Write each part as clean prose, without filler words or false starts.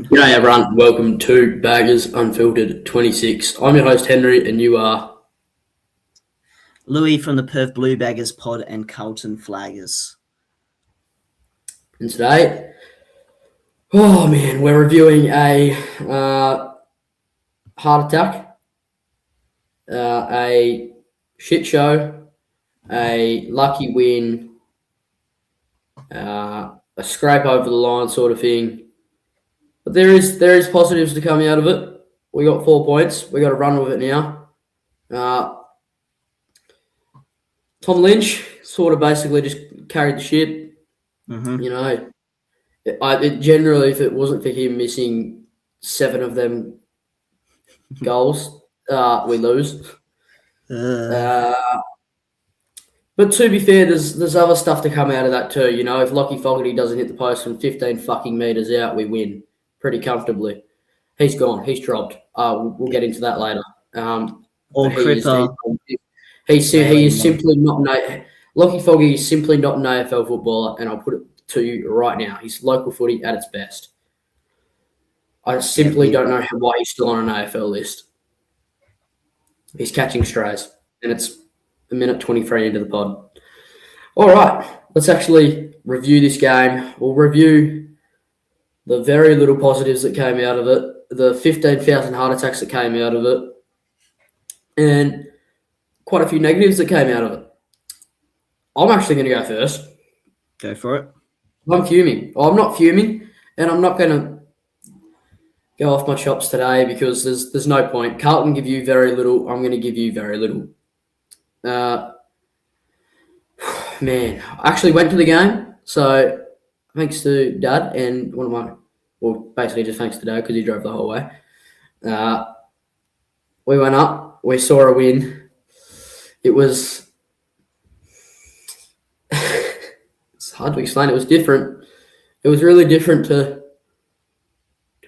G'day everyone, welcome to Baggers Unfiltered 26. I'm your host Henry and you are... Louis from the Perth Blue Baggers pod and Carlton Flaggers. And today, we're reviewing a heart attack, a shit show, a lucky win, a scrape over the line sort of thing. But there is positives to come out of it. We got 4 points. We got to run with it now. Tom Lynch sort of basically just carried the ship. Mm-hmm. You know, it generally, if it wasn't for him missing 7 of them goals, we lose. But to be fair, there's other stuff to come out of that too. You know, if Lockie Fogarty doesn't hit the post from 15 fucking metres out, we win pretty comfortably. He's gone. He's dropped. We'll get into that later. Or Cripper. He is simply not Lockie Fogarty is simply not an AFL footballer, and I'll put it to you right now. He's local footy at its best. I simply don't know why he's still on an AFL list. He's catching strays, and it's a minute 23 into the pod. All right, let's actually review this game. We'll review the very little positives that came out of it, the 15,000 heart attacks that came out of it, and quite a few negatives that came out of it. I'm actually going to go first. Go for it. I'm fuming. I'm not fuming, and I'm not going to go off my chops today because there's no point. Carlton give you very little. I'm going to give you very little. Man, I actually went to the game, so thanks to Dad and one of my, well, basically just thanks to Dad because he drove the whole way. We went up. We saw a win. It was... it's hard to explain. It was different. It was really different to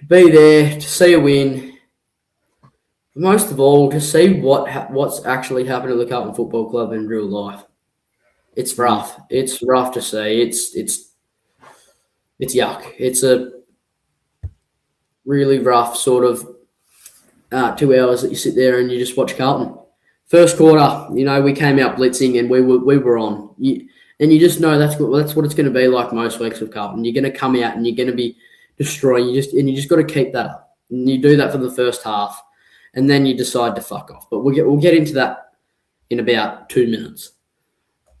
be there, to see a win. Most of all, to see what's actually happened to the Carlton Football Club in real life. It's rough. It's rough to see. It's yuck. It's a really rough sort of 2 hours that you sit there and you just watch Carlton. First quarter, you know, we came out blitzing and we were on. And you just know that's what it's going to be like most weeks with Carlton. You're going to come out and you're going to be destroying. You just got to keep that up. And you do that for the first half, and then you decide to fuck off. But we'll get into that in about 2 minutes.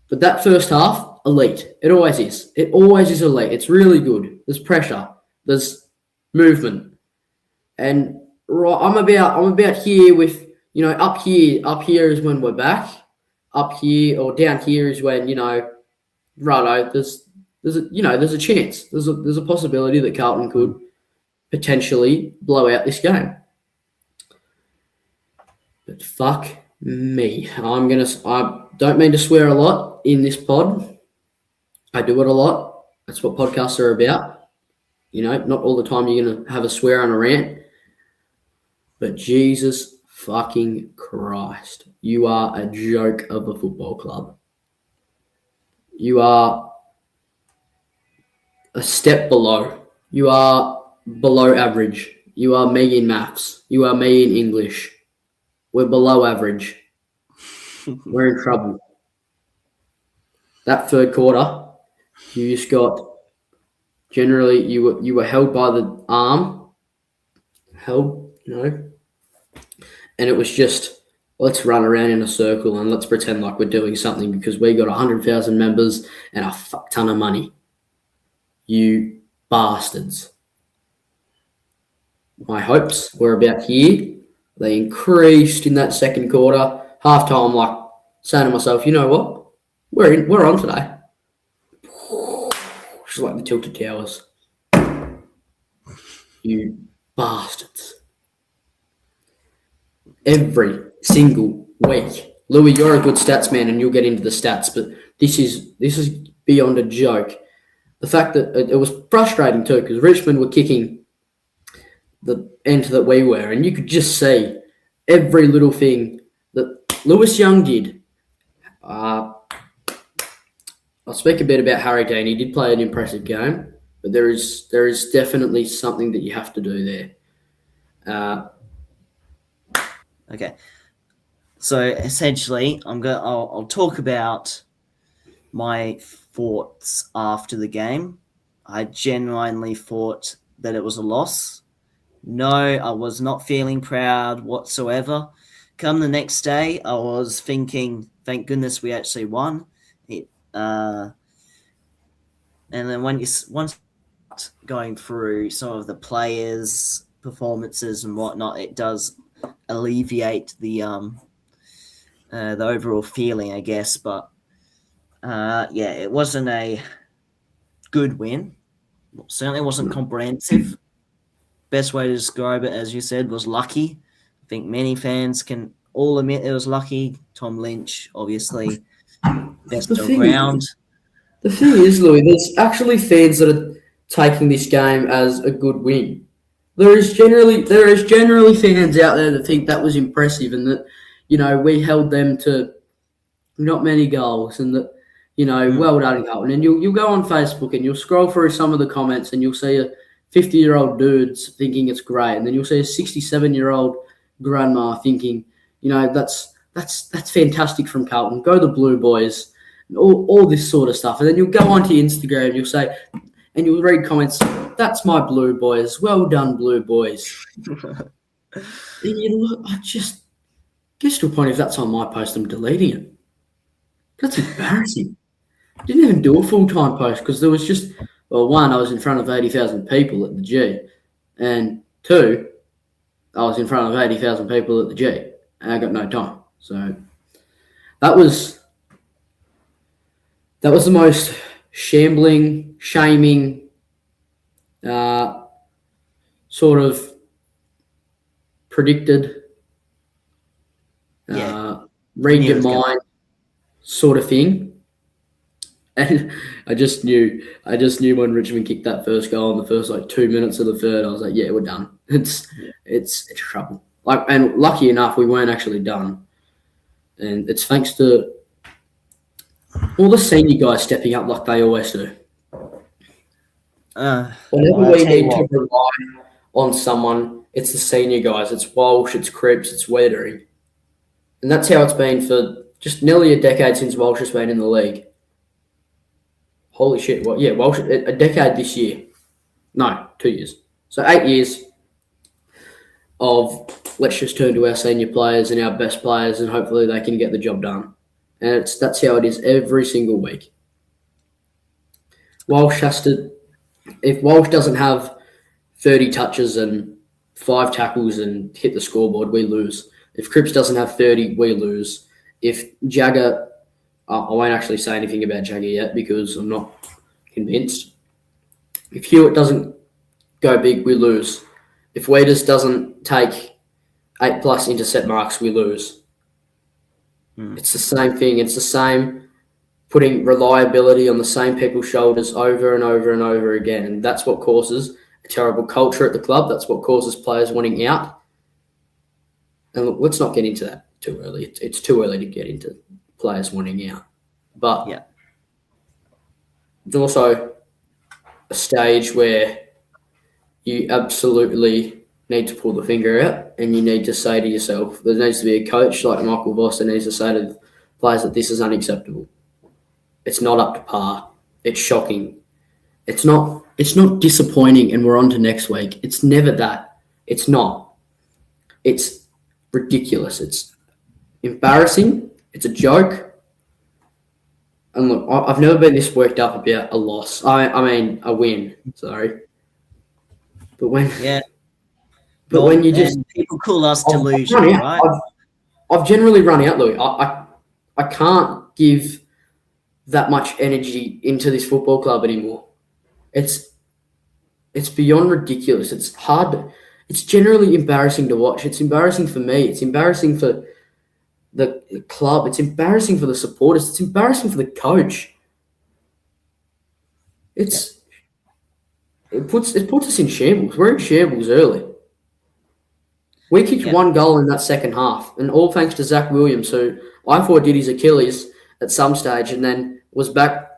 But that first half, elite. It always is. It always is elite. It's really good. There's pressure. There's movement. And I'm about here with, you know, up here is when we're back. Up here or down here is when, you know, righto, there's a chance. There's a possibility that Carlton could potentially blow out this game. But fuck me. I don't mean to swear a lot in this pod. I do it a lot. That's what podcasts are about. You know, not all the time you're going to have a swear on a rant. But Jesus fucking Christ. You are a joke of a football club. You are a step below. You are below average. You are me in maths. You are me in English. We're below average. We're in trouble. That third quarter, you just got... Generally, you were held by the arm. Held, you know. And it was just, let's run around in a circle and let's pretend like we're doing something because we got 100,000 members and a fuck ton of money. You bastards. My hopes were about here. They increased in that second quarter. Halftime, like saying to myself, you know what? We're on today. Just like the Tilted Towers. You bastards. Every single week. Louis, you're a good stats man and you'll get into the stats, but this is beyond a joke. The fact that it was frustrating too because Richmond were kicking the end that we were, and you could just see every little thing that Lewis Young did. I'll speak a bit about Harry Dean. He did play an impressive game. but there is definitely something that you have to do there. Okay. So essentially, I'll talk about my thoughts after the game. I genuinely thought that it was a loss. No, I was not feeling proud whatsoever. Come the next day, I was thinking, thank goodness we actually won. And then once going through some of the players' performances and whatnot, it does alleviate the overall feeling, I guess. But it wasn't a good win. Certainly wasn't comprehensive. Best way to describe it, as you said, was lucky. I think many fans can all admit it was lucky. Tom Lynch, obviously, best around. The thing is, Louis, there's actually fans that are taking this game as a good win. There is generally fans out there that think that was impressive and that, we held them to not many goals and that, well done, Carlton. And you'll go on Facebook and you'll scroll through some of the comments and you'll see a 50-year-old dudes thinking it's great, and then you'll see a 67-year-old grandma thinking, that's fantastic from Carlton. Go the Blue Boys, and all this sort of stuff. And then you'll go onto Instagram, you'll say, and you'll read comments, that's my Blue Boys. Well done, Blue Boys. And you look, I just gets to a point, if that's on my post, I'm deleting it. That's embarrassing. Didn't even do a full-time post because there was just, well, one, I was in front of 80,000 people at the G, and two, I was in front of 80,000 people at the G, and I got no time. So that was the most shambling, shaming, sort of predicted, read your mind sort of thing. And I just knew when Richmond kicked that first goal in the first 2 minutes of the third, I was like, yeah, we're done. It's trouble. And lucky enough, we weren't actually done. And it's thanks to all the senior guys stepping up like they always do. Whenever we need to rely on someone, it's the senior guys. It's Walsh, it's Cripps, it's Weathering. And that's how it's been for just nearly a decade since Walsh has been in the league. Holy shit. Well, yeah, Walsh, a decade this year. No, 2 years. So 8 years of let's just turn to our senior players and our best players and hopefully they can get the job done. And that's how it is every single week. If Walsh doesn't have 30 touches and 5 tackles and hit the scoreboard, we lose. If Cripps doesn't have 30, we lose. If Jagger, I won't actually say anything about Jagger yet because I'm not convinced. If Hewitt doesn't go big, we lose. If Wieders doesn't take 8+ intercept marks, we lose. It's the same thing. It's the same putting reliability on the same people's shoulders over and over and over again. And that's what causes a terrible culture at the club. That's what causes players wanting out. And look, let's not get into that too early. It's too early to get into players wanting out. But it's also a stage where you absolutely need to pull the finger out and you need to say to yourself, there needs to be a coach like Michael Voss that needs to say to the players that this is unacceptable. It's not up to par. It's shocking. It's not disappointing and we're on to next week. It's never that. It's not. It's ridiculous. It's embarrassing. It's a joke. And look, I've never been this worked up about a loss. I mean, a win. Sorry. But when you just people call us delusional, right? I've generally run out, Louis. I can't give that much energy into this football club anymore. It's beyond ridiculous. It's hard. It's generally embarrassing to watch. It's embarrassing for me. It's embarrassing for the club. It's embarrassing for the supporters. It's embarrassing for the coach. It puts us in shambles. We're in shambles early. We kicked one goal in that second half, and all thanks to Zach Williams, who I thought did his Achilles at some stage and then was back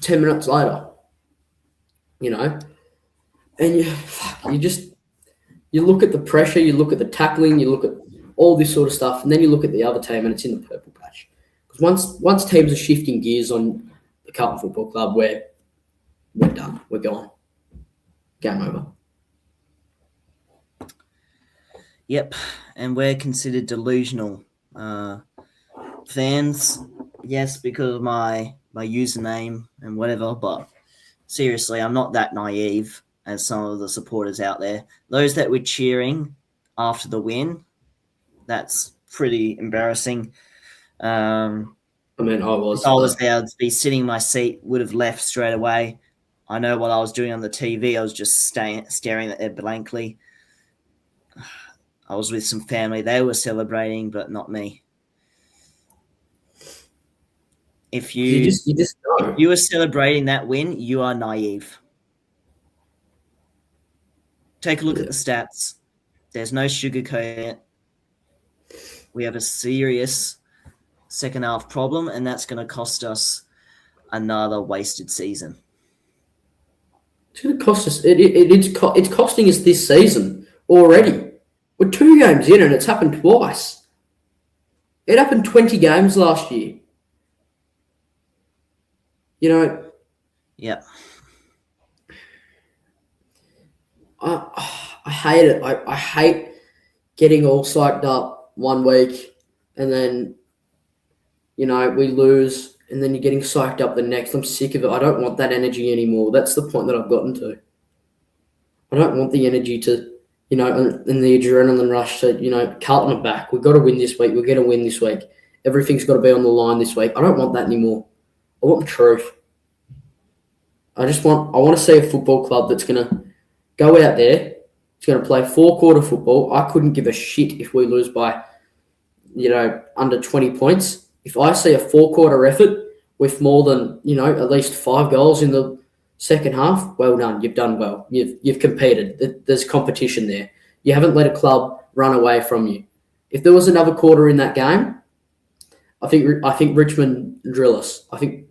10 minutes later. you know, and you look at the pressure, you look at the tackling, you look at all this sort of stuff, and then you look at the other team, and it's in the purple patch. Because once teams are shifting gears on the Carlton Football Club, we're done. We're gone. Game over. Yep, and we're considered delusional fans. Yes, because of my username and whatever, but seriously, I'm not that naive as some of the supporters out there. Those that were cheering after the win, that's pretty embarrassing. I was. If I was there, I'd be sitting in my seat, would have left straight away. I know what I was doing on the TV. I was just staring at it blankly. I was with some family. They were celebrating, but not me. If you were celebrating that win, you are naive. Take a look at the stats. There's no sugarcoating it. We have a serious second half problem, and that's going to cost us another wasted season. It's going to cost us. It's costing us this season already. We're 2 games in, and it's happened twice. It happened 20 games last year. You know. Yeah. I hate it. I hate getting all psyched up one week, and then, we lose, and then you're getting psyched up the next. I'm sick of it. I don't want that energy anymore. That's the point that I've gotten to. I don't want the energy to, and the adrenaline rush to, Carlton are back. We've got to win this week. We're going to win this week. Everything's got to be on the line this week. I don't want that anymore. I want the truth. I want to see a football club that's going to go out there. It's going to play 4-quarter football. I couldn't give a shit if we lose by, under 20 points. If I see a 4-quarter effort with more than, at least 5 goals in the second half, well done. You've done well. You've competed. There's competition there. You haven't let a club run away from you. If there was another quarter in that game, I think Richmond drill us. I think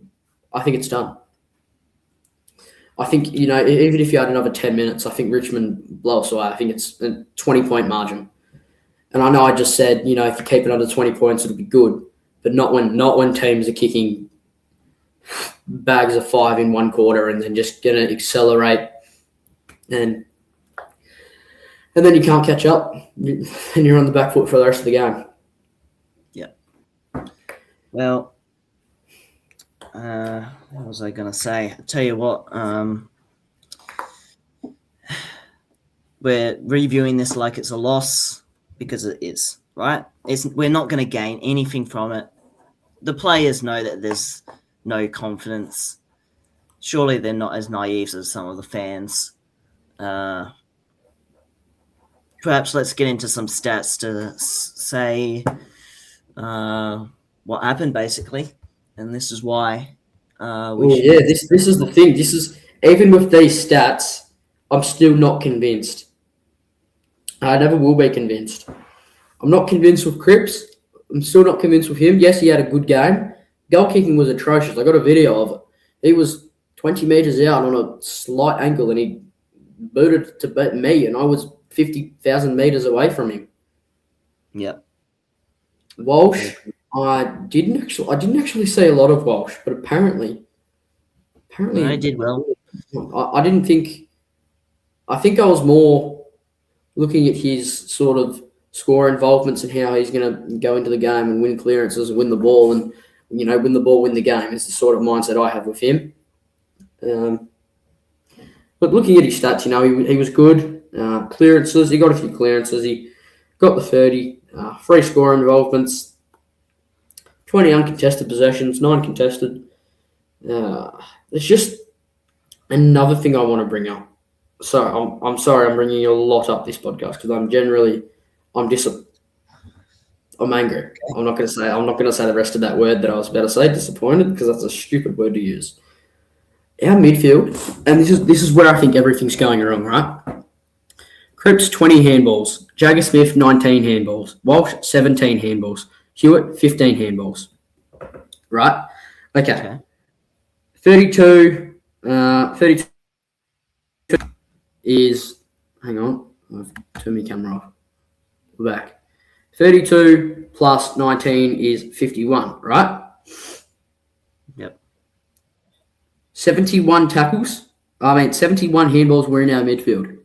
it's done. I think, even if you had another 10 minutes, I think Richmond blow us away. I think it's a 20-point margin. And I know I just said, if you keep it under 20 points, it'll be good. But not when teams are kicking bags of 5 in 1 quarter and then just going to accelerate. And then you can't catch up. And you're on the back foot for the rest of the game. Yeah. Well, what was I going to say? I'll tell you what, we're reviewing this like it's a loss because it is, right? We're not going to gain anything from it. The players know that there's no confidence. Surely they're not as naive as some of the fans. Perhaps let's get into some stats to say what happened, basically. And this is why this is the thing. This is, even with these stats, I'm still not convinced. I never will be convinced. I'm not convinced with Cripps. I'm still not convinced with him. Yes, he had a good game. Goal kicking was atrocious. I got a video of it. He was 20 metres out on a slight angle, and he booted to beat me, and I was 50,000 metres away from him. Yep. Walsh, I didn't actually see a lot of Walsh, but apparently I did well. I didn't think. I think I was more looking at his sort of score involvements and how he's going to go into the game and win clearances and win the ball and win the ball, win the game. Is the sort of mindset I have with him. But looking at his stats, he was good. Clearances, he got a few clearances. He got the 30. Free score involvements. 20 uncontested possessions, 9 contested. There's just another thing I want to bring up. So I'm sorry I'm bringing a lot up this podcast because I'm angry. I'm not going to say the rest of that word that I was about to say, disappointed, because that's a stupid word to use. Our midfield, and this is where I think everything's going wrong, right? Cripps 20 handballs, Jagger Smith 19 handballs, Walsh 17 handballs, Hewitt 15 handballs. Right? Okay. 32 is, hang on, I've turned my camera off. We're back. 32 plus 19 is 51, right? Yep. 71 tackles. 71 handballs were in our midfield.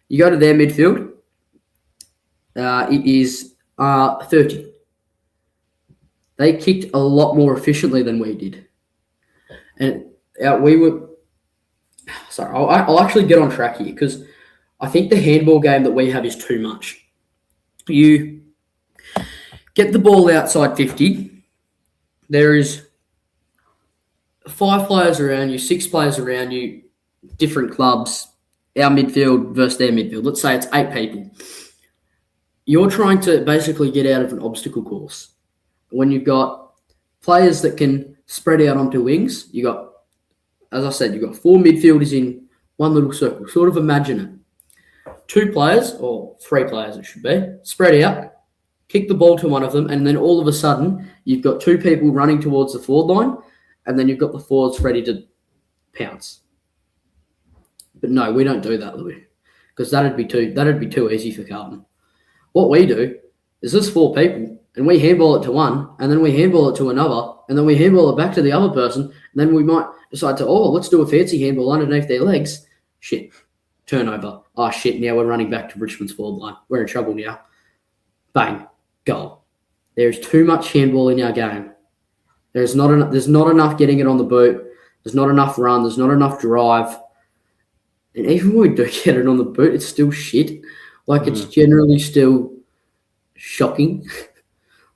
You go to their midfield, it is 30. They kicked a lot more efficiently than we did. And we were... Sorry, I'll actually get on track here because I think the handball game that we have is too much. You get the ball outside 50. There is 5 players around you, 6 players around you, different clubs, our midfield versus their midfield. Let's say it's 8 people. You're trying to basically get out of an obstacle course. When you've got players that can spread out onto wings, you got, as I said, you've got 4 midfielders in one little circle. Sort of imagine it. 2 players, or 3 players it should be, spread out, kick the ball to one of them, and then all of a sudden you've got 2 people running towards the forward line, and then you've got the forwards ready to pounce. But no, we don't do that, Louis, because that'd be too easy for Carlton. What we do is there's 4 people, and we handball it to one, and then we handball it to another, and then we handball it back to the other person, and then we might decide to, let's do a fancy handball underneath their legs. Shit. Turnover. Oh, shit, now we're running back to Richmond's forward line. We're in trouble now. Bang. Goal. There's too much handball in our game. There's not enough getting it on the boot. There's not enough run. There's not enough drive. And even when we do get it on the boot, it's still shit. It's generally still shocking.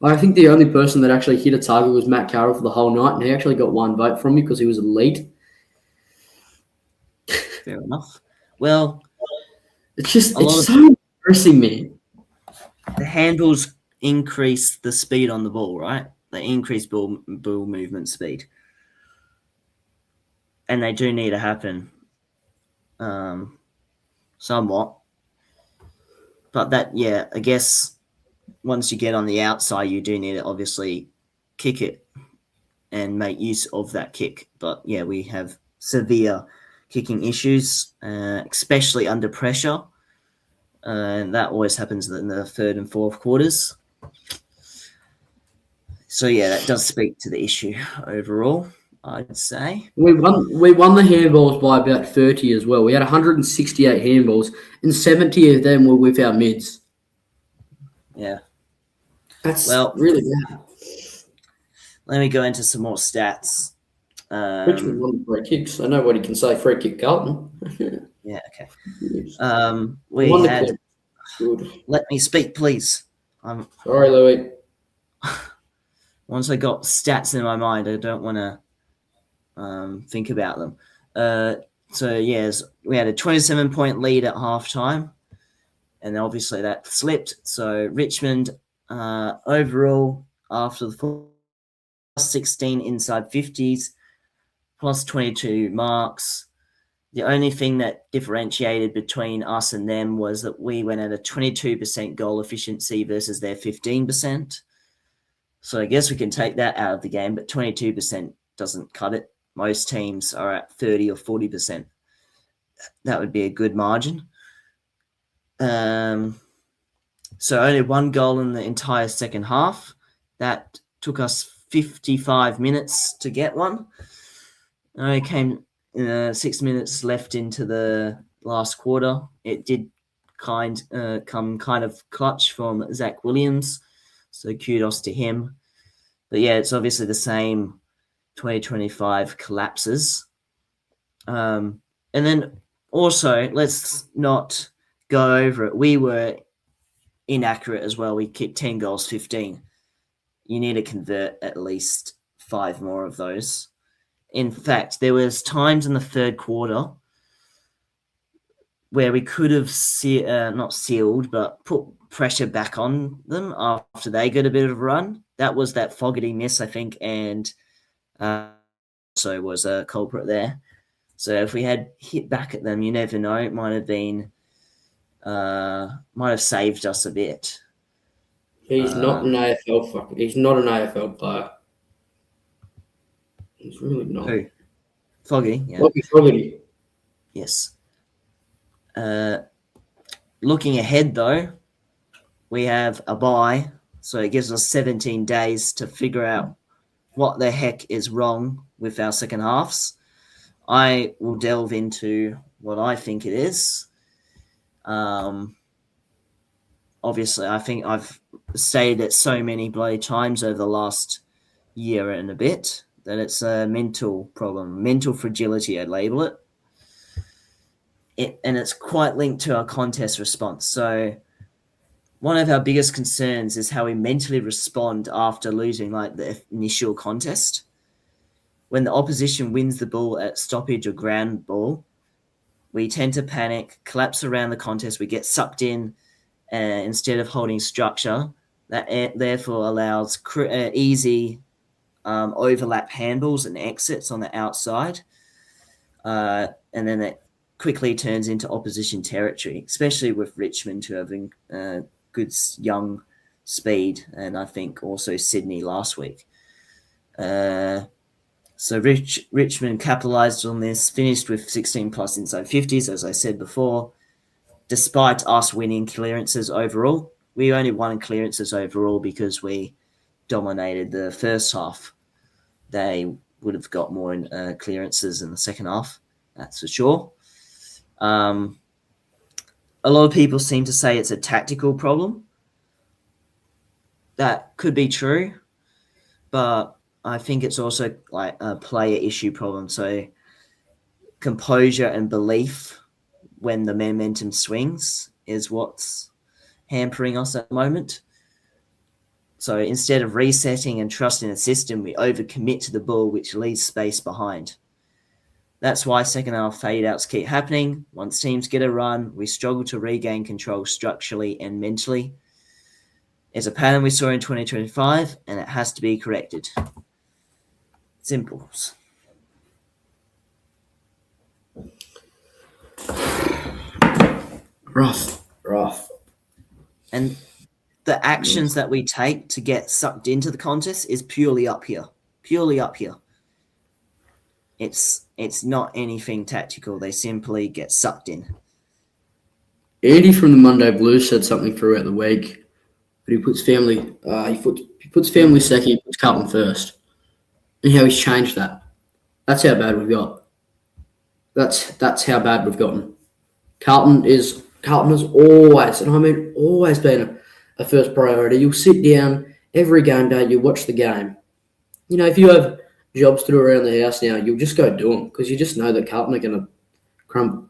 I think the only person that actually hit a target was Matt Carroll for the whole night, and he actually got 1 vote from me because he was elite. Fair enough. Well, it's so embarrassing, man. The handles increase the speed on the ball, right? They increase ball movement speed. And they do need to happen somewhat. But I guess once you get on the outside, you do need to obviously kick it and make use of that kick. But, we have severe kicking issues, especially under pressure. And that always happens in the 3rd and 4th quarters. So, that does speak to the issue overall, I'd say. We won the handballs by about 30 as well. We had 168 handballs, and 70 of them were with our mids. Yeah. That's really bad. Let me go into some more stats. Richmond won the free kicks. I know nobody can say free kick Carlton. Yeah, okay. Yes. Let me speak, please. Sorry, Louis. Once I got stats in my mind, I don't want to think about them. We had a 27-point lead at halftime, and obviously that slipped. So Richmond overall, after the plus 16 inside 50s, plus 22 marks. The only thing that differentiated between us and them was that we went at a 22% goal efficiency versus their 15%. So I guess we can take that out of the game, but 22% doesn't cut it. Most teams are at 30 or 40%. That would be a good margin. So only 1 goal in the entire second half. That took us 55 minutes to get one. It came 6 minutes left into the last quarter. It did come kind of clutch from Zach Williams, so kudos to him. But it's obviously the same 2025 collapses. And then also, let's not go over it. We were inaccurate as well. We kicked 10 goals, 15. You need to convert at least 5 more of those. In fact, there was times in the 3rd quarter where we could have not sealed, but put pressure back on them after they got a bit of a run. That was that Fogarty miss, I think, and also was a culprit there. So if we had hit back at them, you never know. It might have saved us a bit. He's not an AFL He's not an AFL player. He's really not. Who? Foggy, yeah. Fogarty. Yes. Looking ahead, though, we have a bye, so it gives us 17 days to figure out what the heck is wrong with our second halves. I will delve into what I think it is. Obviously, I think I've stated it so many bloody times over the last year and a bit that it's a mental problem, mental fragility, I'd label it. And it's quite linked to our contest response. So one of our biggest concerns is how we mentally respond after losing like the initial contest. When the opposition wins the ball at stoppage or ground ball, we tend to panic, collapse around the contest, we get sucked in instead of holding structure. That therefore allows easy overlap handballs and exits on the outside. And then it quickly turns into opposition territory, especially with Richmond, who having good young speed, and I think also Sydney last week. So Richmond capitalised on this, finished with 16 plus inside 50s, as I said before. Despite us winning clearances overall, we only won clearances overall because we dominated the first half. They would have got more clearances in the second half, that's for sure. A lot of people seem to say it's a tactical problem. That could be true, but I think it's also like a player issue problem. So composure and belief when the momentum swings is what's hampering us at the moment. So instead of resetting and trusting the system, we overcommit to the ball, which leaves space behind. That's why second half fade outs keep happening. Once teams get a run, we struggle to regain control structurally and mentally. It's a pattern we saw in 2025, and it has to be corrected. Simples. Rough. And the actions that we take to get sucked into the contest is purely up here. It's not anything tactical. They simply get sucked in. Andy from the Monday Blues said something throughout the week, but he puts family second, he puts Carlton first, and how he's changed that. That's how bad we've got. That's how bad we've gotten. Carlton has always, and I mean always, been a first priority. You'll sit down every game day, you watch the game. You know, if you have jobs to do around the house now, you'll just go do them because you just know that Carlton are going to crumble.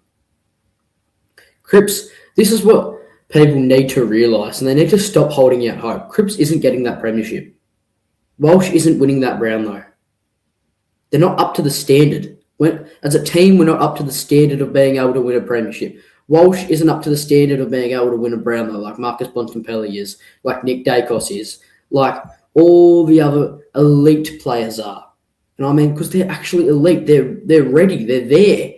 Cripps, this is what people need to realise, and they need to stop holding out hope. Cripps isn't getting that premiership. Walsh isn't winning that Brownlow. They're not up to the standard. As a team, we're not up to the standard of being able to win a premiership. Walsh isn't up to the standard of being able to win a Brownlow like Marcus Bontempelli is, like Nick Dacos is, like all the other elite players are. And I mean, because they're actually elite. They're ready. They're there.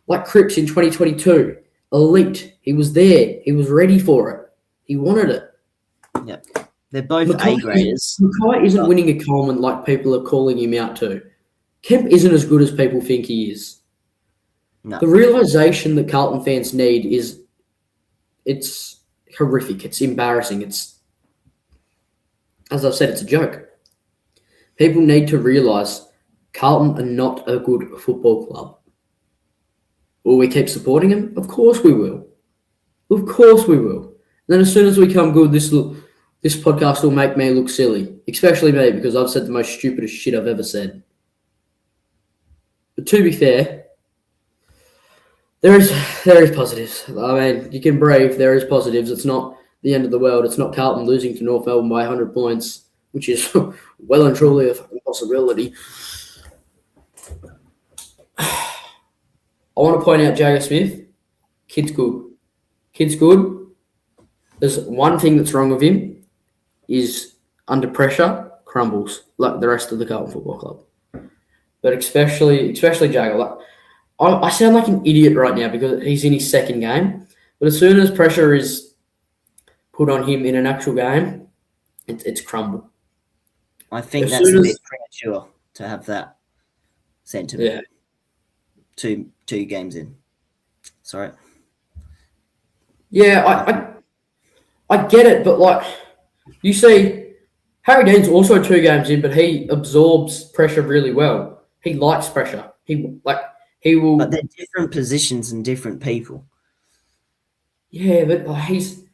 Like Cripps in 2022. Elite. He was there. He was ready for it. He wanted it. Yep. They're both A-graders. Mackay isn't winning a Coleman like people are calling him out to. Kemp isn't as good as people think he is. No. The realisation that Carlton fans need it's horrific. It's embarrassing. It's, as I've said, it's a joke. People need to realise Carlton are not a good football club. Will we keep supporting them? Of course we will. Of course we will. And then as soon as we become good, this podcast will make me look silly. Especially me, because I've said the most stupidest shit I've ever said. But to be fair, there is positives. I mean, you can breathe. There is positives. It's not the end of the world. It's not Carlton losing to North Melbourne by 100 points, which is well and truly a fucking possibility. I want to point out Jagger Smith. Kid's good. There's one thing that's wrong with him is under pressure, crumbles like the rest of the Carlton Football Club. But especially Jagger. Like, I sound like an idiot right now because he's in his second game. But as soon as pressure is put on him in an actual game, it's crumble. I think that's a bit premature to have that sentiment. Yeah. Two games in. Sorry. Yeah, I get it, but like you see, Harry Dean's also 2 games in, but he absorbs pressure really well. He likes pressure. He But will. they're different positions and different people. Yeah, but like, he's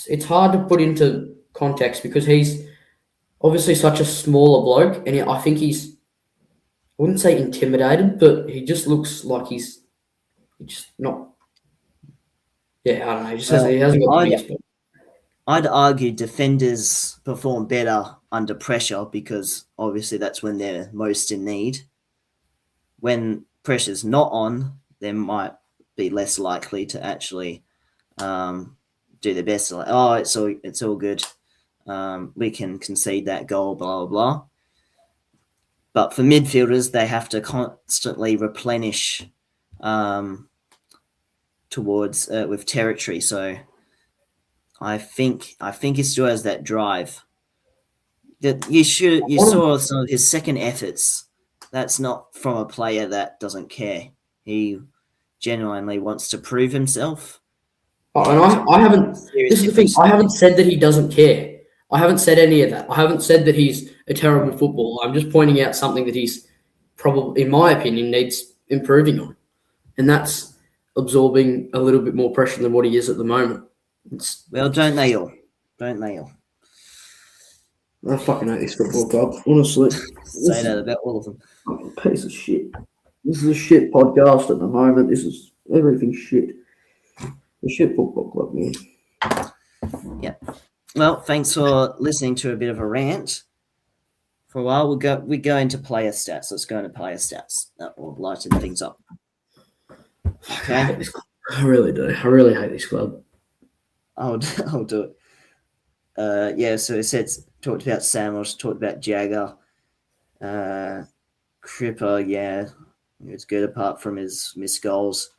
it's hard to put into context because he's obviously such a smaller bloke, and I think he's, I wouldn't say intimidated, but he just looks like he's just not. Yeah, I don't know. Well, He hasn't got the I'd, biggest. I'd argue defenders perform better under pressure because obviously that's when they're most in need. When pressure's not on, they might be less likely to actually do their best. Like, oh, it's all good. We can concede that goal, blah blah blah. But for midfielders, they have to constantly replenish towards with territory. So I think he still has that drive. That you saw some of his second efforts. That's not from a player that doesn't care. He genuinely wants to prove himself. And I haven't. This is the thing. I haven't said that he doesn't care. I haven't said any of that. I haven't said that he's a terrible footballer. I'm just pointing out something that he's probably, in my opinion, needs improving on, and that's absorbing a little bit more pressure than what he is at the moment. Well, don't they all? Don't they all? I fucking hate this football club. Honestly, Say that about all of them. Piece of shit. This is a shit podcast at the moment. This is everything shit. The shit football club, man. Yeah. Well, thanks for listening to a bit of a rant. For a while, we go into player stats. Let's go into player stats. That will lighten things up. Okay. I really do. I really hate this club. I'll do it. Yeah. So it said talked about Samos, talked about Jagger, Cripper. Yeah, it's good apart from his missed goals.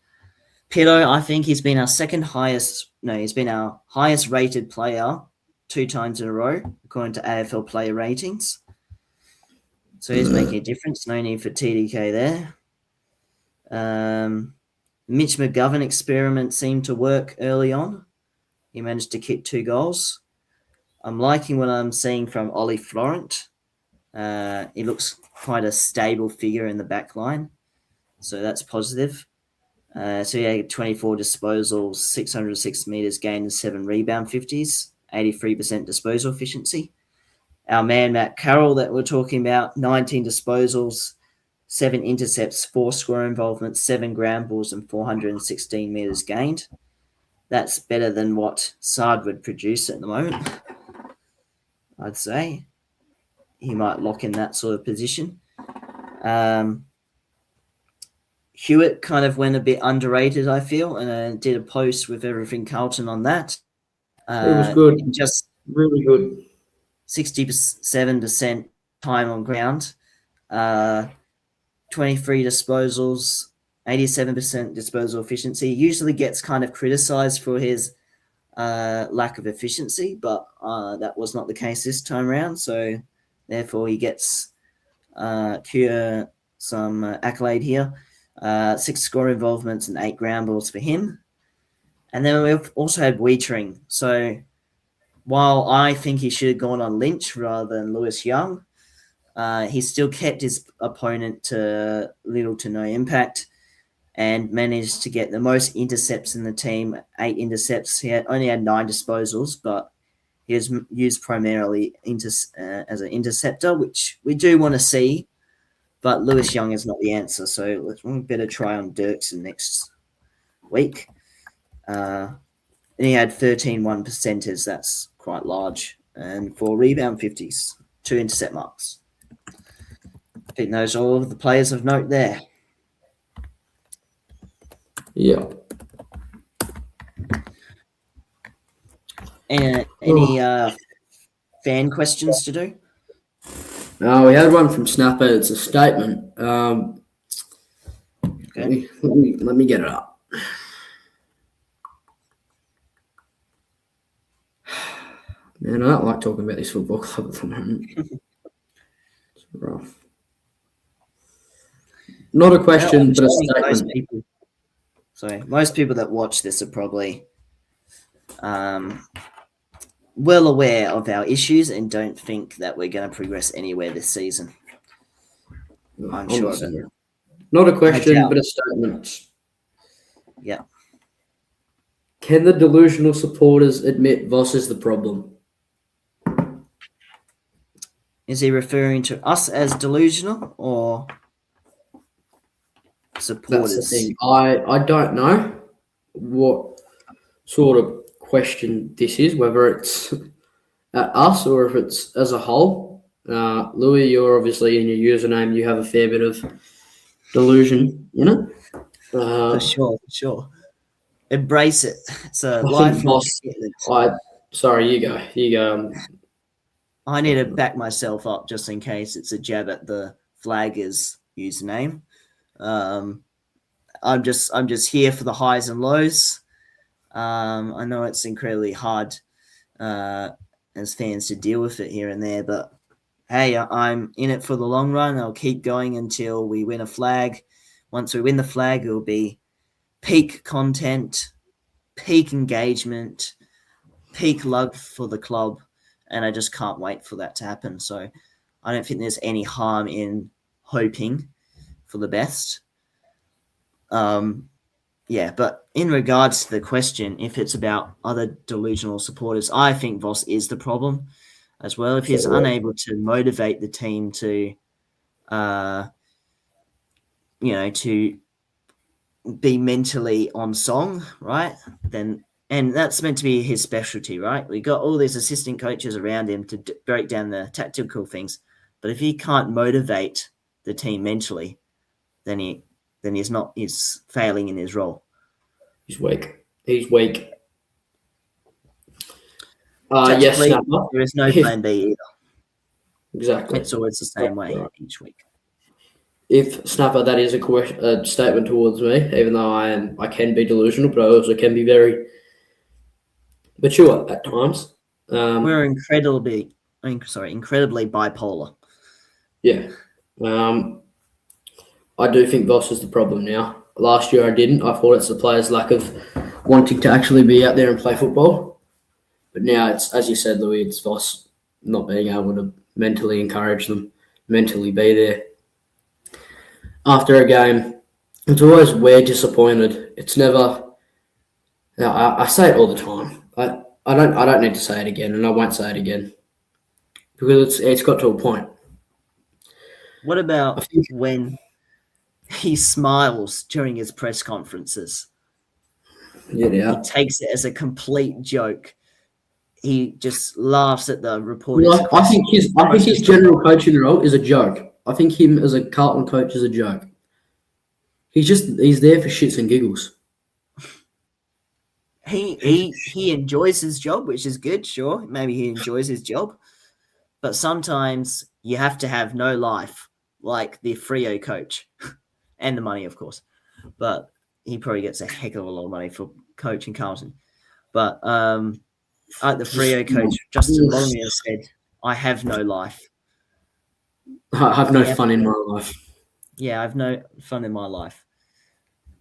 Pito, I think he's been our he's been our highest rated player 2 times in a row, according to AFL player ratings. So he's making a difference. No need for TDK there. Mitch McGovern experiment seemed to work early on. He managed to kick 2 goals. I'm liking what I'm seeing from Ollie Florent. He looks quite a stable figure in the back line. So that's positive. So he had 24 disposals, 606 metres gained and 7 rebound 50s, 83% disposal efficiency. Our man, Matt Carroll, that we're talking about, 19 disposals, 7 intercepts, 4 score involvements, 7 ground balls and 416 metres gained. That's better than what Sard would produce at the moment, I'd say. He might lock in that sort of position. Hewitt kind of went a bit underrated, I feel, and did a post with everything Carlton on that. It was good. Just really good. 67% time on ground, 23 disposals, 87% disposal efficiency. He usually gets kind of criticized for his lack of efficiency, but that was not the case this time around. So therefore he gets some accolade here. 6 score involvements and 8 ground balls for him. And then we've also had Wiedering. So while I think he should have gone on Lynch rather than Lewis Young, he still kept his opponent to little to no impact and managed to get the most intercepts in the team, 8 intercepts. He only had 9 disposals, but he was used primarily as an interceptor, which we do want to see. But Lewis Young is not the answer, so we better try on Dirksen next week. And he had 13 1%ers. That's quite large. And 4 rebound 50s, 2 intercept marks. I think those are all of the players of note there. Yeah. Any fan questions to do? We had one from Snapper. It's a statement. Okay. Let me get it up. Man, I don't like talking about this football club at the moment. It's rough. Not a question, but a statement. So most people that watch this are probably well aware of our issues and don't think that we're going to progress anywhere this season. I'm sure of it. Not a question, doubt. but a statement. Yeah. Can the delusional supporters admit Voss is the problem? Is he referring to us as delusional or supporters? That's the thing. I don't know what sort of question this is, whether it's at us or if it's as a whole. Louis, you're obviously in your username, you have a fair bit of delusion in it. For sure. Embrace it. It's a I think lifelong Voss- commitment. Sorry, you go. You go. I need to back myself up just in case it's a jab at the Flaggers username. I'm just here for the highs and lows. I know it's incredibly hard as fans to deal with it here and there, but hey, I'm in it for the long run. I'll keep going until we win a flag. Once we win the flag, it'll be peak content, peak engagement, peak love for the club, and I just can't wait for that to happen. So I don't think there's any harm in hoping for the best. Yeah, but in regards to the question, if it's about other delusional supporters, I think Voss is the problem as well. If he's unable to motivate the team to, to be mentally on song, right? And that's meant to be his specialty, right? We got all these assistant coaches around him to break down the tactical things, but if he can't motivate the team mentally, then he's failing in his role. He's weak. Yes, Snapper. There is no plan B either. Exactly. It's always the same way each week. If Snapper, that is a statement towards me, even though I can be delusional, but I also can be very mature at times. We're incredibly bipolar. Yeah. I do think Voss is the problem now. Last year I didn't. I thought it's the players' lack of wanting to actually be out there and play football. But now it's, as you said, Louis, it's Voss not being able to mentally encourage them, mentally be there. After a game, it's always we're disappointed. It's never. I say it all the time. I don't need to say it again, and I won't say it again because it's got to a point. What about when he smiles during his press conferences? Yeah. He takes it as a complete joke. He just laughs at the reporters. Well, I think his general coaching role is a joke. I think him as a Carlton coach is a joke. He's there for shits and giggles. He enjoys his job, which is good, sure. Maybe he enjoys his job. But sometimes you have to have no life, like the Freo coach. And the money, of course. But he probably gets a heck of a lot of money for coaching Carlton. But the Freo coach, Justin Longmire, said, I have no life. I have no fun in my life. Yeah, I have no fun in my life.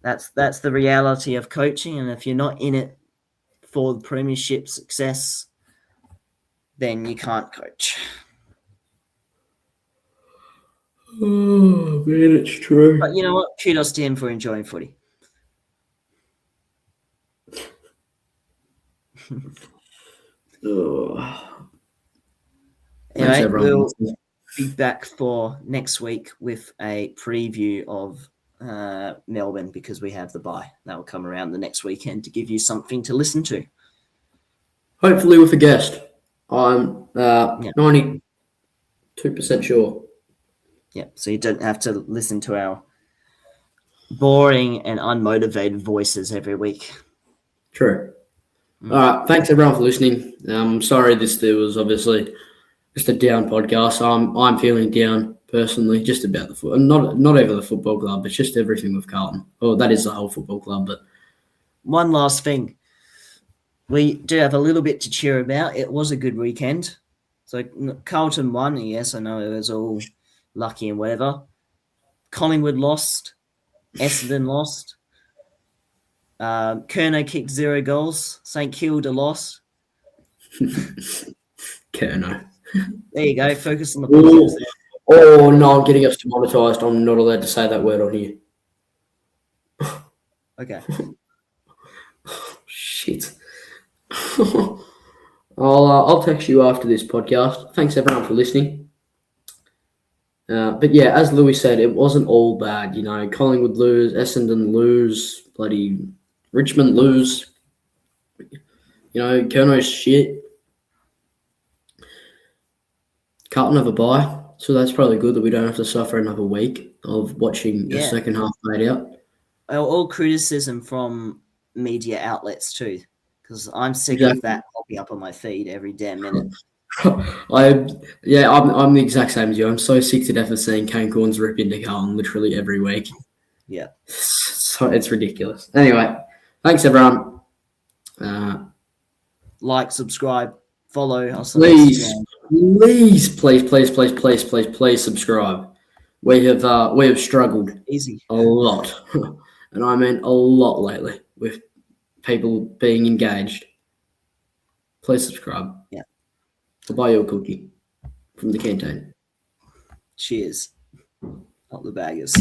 That's the reality of coaching, and if you're not in it for the premiership success, then you can't coach. Oh, man, it's true. But you know what? Kudos to him for enjoying footy. Anyway, we'll be back for next week with a preview of Melbourne because we have the bye. That will come around the next weekend to give you something to listen to. Hopefully with a guest. I'm 92% sure. Yeah, so you don't have to listen to our boring and unmotivated voices every week. True. All right. Thanks everyone for listening. Sorry there was obviously just a down podcast. I'm feeling down personally, just about the foot. Not over the football club, but just everything with Carlton. Oh, that is the whole football club. But one last thing, we do have a little bit to cheer about. It was a good weekend. So Carlton won. Yes, I know it was all lucky and whatever. Collingwood lost. Essendon lost. Kerno kicked 0 goals. St Kilda lost. Kerno. There you go. Focus on the positives there. Oh, no, I'm getting us demonetised. I'm not allowed to say that word on here. Okay. Shit. I'll text you after this podcast. Thanks, everyone, for listening. But yeah, as Louis said, it wasn't all bad. You know, Collingwood lose, Essendon lose, bloody Richmond lose. You know, Kerno's shit. Carlton have a bye, so that's probably good that we don't have to suffer another week of watching the second half played out. All criticism from media outlets too, because I'm sick Exactly. of that popping up on my feed every damn minute. I'm the exact same as you. I'm so sick to death of seeing Kane Corns rip into Carlton literally every week. Yeah. So it's ridiculous. Anyway, thanks everyone. Like, subscribe, follow us on Please, Instagram. please subscribe. We have struggled Easy. a lot, and I mean a lot lately with people being engaged. Please subscribe. Yeah. I'll buy you a cookie from the canteen. Cheers. Not the baggers.